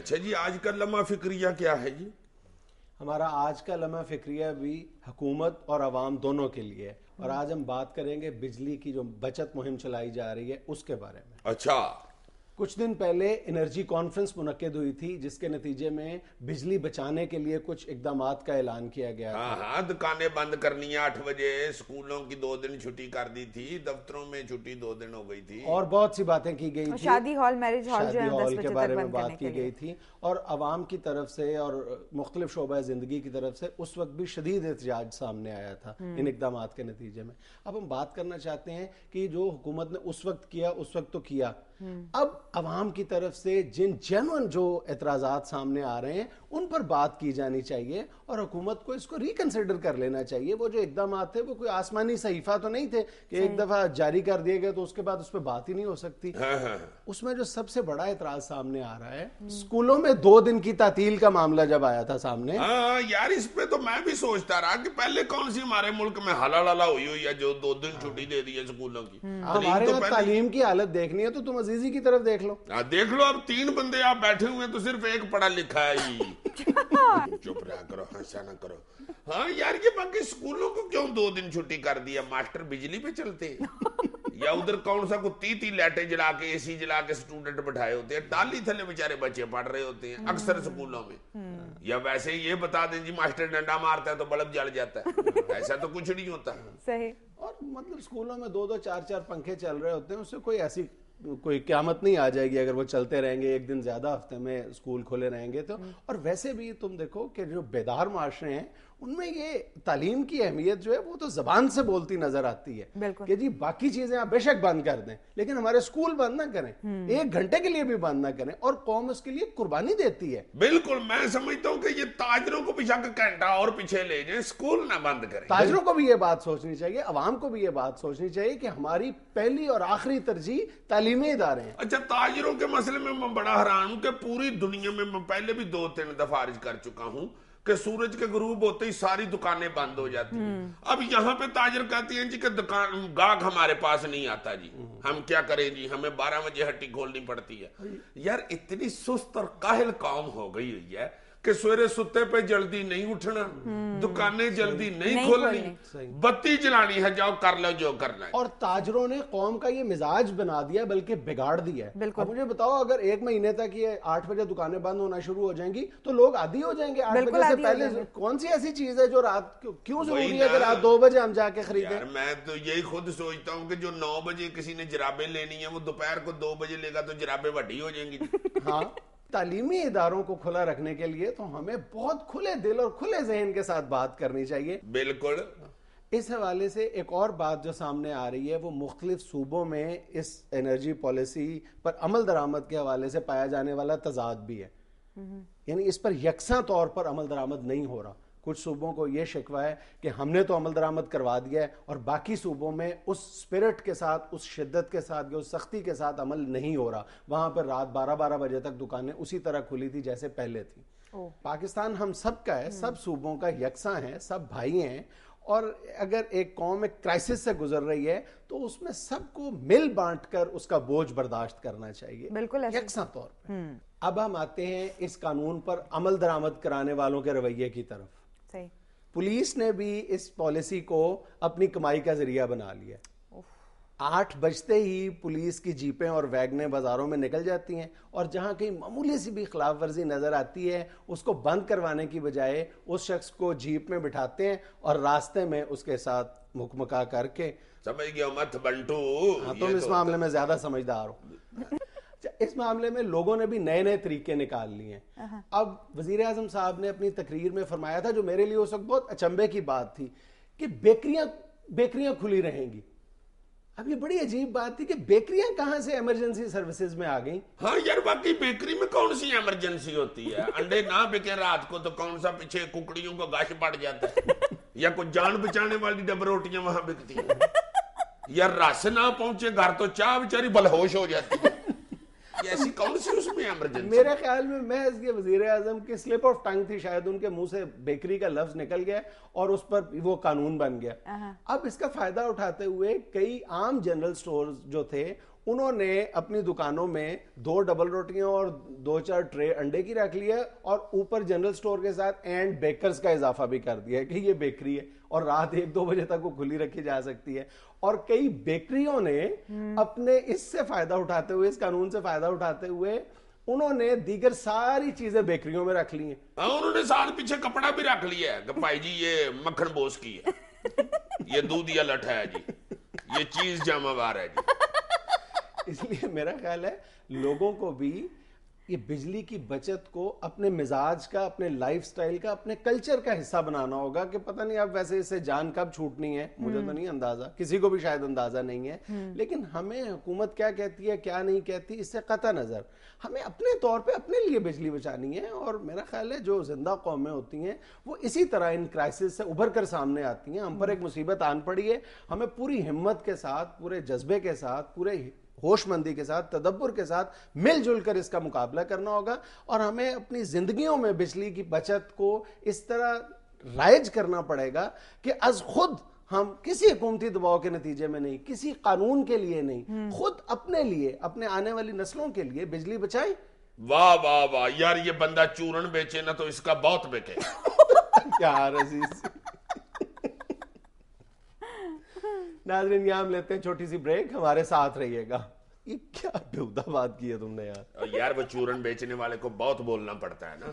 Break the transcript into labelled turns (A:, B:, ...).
A: اچھا جی، آج کا لمحہ فکریہ کیا ہے جی؟
B: ہمارا آج کا لمحہ فکریہ بھی حکومت اور عوام دونوں کے لیے ہے، اور آج ہم بات کریں گے بجلی کی جو بچت مہم چلائی جا رہی ہے اس کے بارے میں۔
A: اچھا،
B: کچھ دن پہلے انرجی کانفرنس منعقد ہوئی تھی جس کے نتیجے میں بجلی بچانے کے لیے کچھ اقدامات کا اعلان کیا گیا تھا۔
A: ہاں، دکانیں بند کرنی ہیں 8 بجے، اسکولوں کی 2 دن چھٹی کر دی تھی، دفتروں میں چھٹی 2 دن ہو گئی تھی،
B: اور بہت سی باتیں کی گئی تھی،
C: شادی ہال، میرج ہال جو ہے 10 بجے
B: کے
C: تک
B: بارے میں
C: بند
B: بات
C: کرنے کے
B: کی گئی تھی، اور عوام کی طرف سے اور مختلف شعبہ زندگی کی طرف سے اس وقت بھی شدید احتجاج سامنے آیا تھا ان اقدامات کے نتیجے میں۔ اب ہم بات کرنا چاہتے ہیں کہ جو حکومت نے اس وقت کیا اس وقت تو کیا، اب عوام کی طرف سے جن جینوئن جو اعتراضات سامنے آ رہے ہیں ان پر بات کی جانی چاہیے، اور حکومت کو اس کو ریکنسیڈر کر لینا چاہیے۔ وہ جو اقدامات تھے وہ کوئی آسمانی صحیفہ تو نہیں تھے کہ ایک دفعہ جاری کر دیے گئے تو اس کے بعد اس پہ بات ہی نہیں ہو سکتی۔ اس میں جو سب سے بڑا اعتراض سامنے آ رہا ہے، اسکولوں میں 2 دن کی تعطیل کا معاملہ جب آیا تھا سامنے،
A: ہاں یار، اس پہ تو میں بھی سوچتا رہا کہ پہلے کون سی ہمارے ملک میں حلال ہوئی ہے جو 2 دن چھٹی دے دی ہے اسکولوں کی۔
B: ہمارے یہاں تعلیم کی حالت دیکھنی ہے تو تم عزیزی کی طرف دیکھ لو۔
A: دیکھ لو، اب 3 بندے آپ بیٹھے ہوئے ہیں تو صرف ایک پڑھا لکھا ہے ہی۔ چپ رہا کرو، ہنسا نہ کرو۔ ہاں یار، یہ باقی اسکولوں کو کیوں 2 دن چھٹی کر دیا؟ ماسٹر بجلی پہ چلتے یا ادھر کون سا کو 30 لائٹیں جلا کے اے سی جلا کے اسٹوڈنٹ بٹھائے ہوتے ہیں، ٹالی تھلے بیچارے بچے پڑھ رہے ہوتے ہیں اکثر اسکولوں میں۔ یا ویسے یہ بتا دیں جی ماسٹر ڈنڈا مارتا ہے تو بلب جل جاتا ہے، ایسا تو کچھ نہیں ہوتا۔
C: صحیح۔
B: اور مطلب اسکولوں میں 2 4 پنکھے چل رہے ہوتے ہیں، اس سے کوئی ایسی کوئی قیامت نہیں آ جائے گی اگر وہ چلتے رہیں گے، ایک دن زیادہ ہفتے میں اسکول کھلے رہیں گے تو۔ اور ویسے بھی تم دیکھو کہ جو بیدار معاشرے ہیں ان میں یہ تعلیم کی اہمیت جو ہے وہ تو زبان سے بولتی نظر آتی ہے کہ جی باقی چیزیں آپ بے شک بند کر دیں لیکن ہمارے اسکول بند نہ کریں، 1 گھنٹے کے لیے بھی بند نہ کریں، اور قوم اس کے لیے قربانی دیتی ہے۔
A: بالکل، میں سمجھتا ہوں کہ یہ تاجروں کو بھی گھنٹہ اور پیچھے لے جائیں، اسکول نہ بند کریں۔
B: تاجروں کو بھی یہ بات سوچنی چاہیے، عوام کو بھی یہ بات سوچنی چاہیے کہ ہماری پہلی اور آخری ترجیح تعلیمی ادارے ہیں۔
A: اچھا، تاجروں کے مسئلے میں میں بڑا حیران ہوں کہ پوری دنیا میں پہلے بھی 2-3 دفعہ عرض کر چکا ہوں کہ سورج کے غروب ہوتے ہی ساری دکانیں بند ہو جاتی ہیں۔ اب یہاں پہ تاجر کہتے ہیں جی کہ دکان گاہک ہمارے پاس نہیں آتا جی، ہم کیا کریں جی، ہمیں 12 بجے ہٹی کھولنی پڑتی ہے۔ یار اتنی سست اور کاہل قوم ہو گئی ہوئی ہے کہ سویرے ستے پہ جلدی نہیں اٹھنا، دکانیں جلدی نہیں کھولنی، بتی جلانی ہے، جاؤ کر لو جو کرنا ہے۔
B: اور تاجروں نے قوم کا یہ مزاج بنا دیا بلکہ بگاڑ دیا ہے۔ اب مجھے بتاؤ اگر 1 مہینے تک یہ 8 بجے دکانیں بند ہونا شروع ہو جائیں گی تو لوگ عادی ہو جائیں گے۔ 8 بجے سے پہلے کون سی ایسی چیز ہے جو رات کیوں ضروری ہے کہ رات 2 بجے ہم جا کے خریدیں؟
A: میں تو یہی خود سوچتا ہوں کہ جو 9 بجے کسی نے جرابیں لینی ہیں وہ دوپہر کو 2 بجے لے گا تو جرابیں وڈی ہو جائیں گی۔
B: ہاں، تعلیمی اداروں کو کھلا رکھنے کے لیے تو ہمیں بہت کھلے دل اور کھلے ذہن کے ساتھ بات کرنی چاہیے۔
A: بالکل۔
B: اس حوالے سے ایک اور بات جو سامنے آ رہی ہے وہ مختلف صوبوں میں اس انرجی پالیسی پر عمل درآمد کے حوالے سے پایا جانے والا تضاد بھی ہے، یعنی اس پر یکساں طور پر عمل درآمد نہیں ہو رہا۔ کچھ صوبوں کو یہ شکوہ ہے کہ ہم نے تو عمل درآمد کروا دیا ہے اور باقی صوبوں میں اس سپرٹ کے ساتھ، اس شدت کے ساتھ، اس سختی کے ساتھ عمل نہیں ہو رہا۔ وہاں پر رات 12 بجے تک دکانیں اسی طرح کھلی تھی جیسے پہلے تھی۔ پاکستان ہم سب کا ہے، سب صوبوں کا یکساں ہے، سب بھائی ہیں، اور اگر ایک قوم ایک کرائسس سے گزر رہی ہے تو اس میں سب کو مل بانٹ کر اس کا بوجھ برداشت کرنا چاہیے یکساں طور پہ۔ اب ہم آتے ہیں اس قانون پر عمل درآمد کرانے والوں کے رویے کی طرف۔ پولیس نے بھی اس پالیسی کو اپنی کمائی کا ذریعہ بنا لیا۔ 8 بجتے ہی پولیس کی جیپیں اور ویگنیں بازاروں میں نکل جاتی ہیں، اور جہاں کہیں معمولی سی بھی خلاف ورزی نظر آتی ہے اس کو بند کروانے کی بجائے اس شخص کو جیپ میں بٹھاتے ہیں اور راستے میں اس کے ساتھ مکمکا کر کے،
A: سمجھ گیا مت بنٹو،
B: تم اس معاملے میں زیادہ سمجھدار ہو۔ اس معاملے میں لوگوں نے بھی نئے نئے طریقے نکال لیے ہیں۔ اب وزیر اعظم صاحب نے اپنی تقریر میں فرمایا تھا، جو میرے لیے اس وقت بہت اچنبے کی بات تھی، کہ بیکریاں کھلی رہیں گی۔ اب یہ بڑی عجیب بات تھی کہ بیکریاں کہاں سے ایمرجنسی سروسز میں آ گئیں؟
A: ہاں یار، باقی بیکری میں کون سی ایمرجنسی ہوتی ہے؟ انڈے نہ بکے رات کو تو کون سا پیچھے ککڑیوں کا گاش پڑ جاتا ہے، یا کوئی جان بچانے والی ڈب روٹیاں وہاں بکتی ہیں، یا رس نہ پہنچے گھر تو چاہ بیچاری بلہوش ہو جاتی ہے۔ ایسی کون سی اس میں ایمرجنسی؟
B: میرے خیال میں محض یہ وزیر اعظم کی سلپ آف ٹنگ تھی، شاید ان کے منہ سے بیکری کا لفظ نکل گیا اور اس پر وہ قانون بن گیا۔ اب اس کا فائدہ اٹھاتے ہوئے کئی عام جنرل سٹورز جو تھے انہوں نے اپنی دکانوں میں 2 ڈبل روٹیاں اور 2-4 ٹرے انڈے کی رکھ لی ہے, اور اوپر جنرل سٹور کے ساتھ اینڈ بیکرز کا اضافہ بھی کر دیا ہے کہ یہ بیکری ہے, اور رات 1-2 بجے تک وہ کھلی رکھی جا سکتی ہے. اور کئی بیکریوں نے اپنے اس سے فائدہ اٹھاتے ہوئے, اس قانون سے فائدہ اٹھاتے ہوئے, انہوں نے دیگر ساری چیزیں بیکریوں میں رکھ لی ہیں.
A: انہوں نے ساتھ پیچھے کپڑا بھی رکھ لیا ہے کہ بھائی جی یہ مکھن بوس کی ہے, یہ دودھ یا لٹھا ہے جی, یہ چیز جامع وار ہے جی.
B: اس لیے میرا خیال ہے لوگوں کو بھی یہ بجلی کی بچت کو اپنے مزاج کا, اپنے لائف سٹائل کا, اپنے کلچر کا حصہ بنانا ہوگا. کہ پتہ نہیں اب ویسے اس سے جان کب چھوٹنی ہے, مجھے تو نہیں اندازہ, کسی کو بھی شاید اندازہ نہیں ہے, لیکن ہمیں حکومت کیا کہتی ہے کیا نہیں کہتی اس سے قطع نظر ہمیں اپنے طور پہ اپنے لیے بجلی بچانی ہے. اور میرا خیال ہے جو زندہ قومیں ہوتی ہیں وہ اسی طرح ان کرائسس سے ابھر کر سامنے آتی ہیں. ہم پر ایک مصیبت آن پڑی ہے, ہمیں پوری ہمت کے ساتھ, پورے جذبے کے ساتھ, پورے ہوش مندی کے ساتھ, تدبر کے ساتھ مل جل کر اس کا مقابلہ کرنا ہوگا. اور ہمیں اپنی زندگیوں میں بجلی کی بچت کو اس طرح رائج کرنا پڑے گا کہ از خود ہم کسی حکومتی دباؤ کے نتیجے میں نہیں, کسی قانون کے لیے نہیں, خود اپنے لیے, اپنے آنے والی نسلوں کے لیے بجلی بچائیں.
A: واہ واہ واہ یار, یہ بندہ چورن بیچے نا تو اس کا بہت بکے.
B: یار عزیز. ناظرین یہاں ہم لیتے ہیں چھوٹی سی بریک, ہمارے ساتھ رہیے گا. یہ کیا بیہودہ بات کی ہے تم نے یار.
A: یار وہ چورن بیچنے والے کو بہت بولنا پڑتا ہے نا.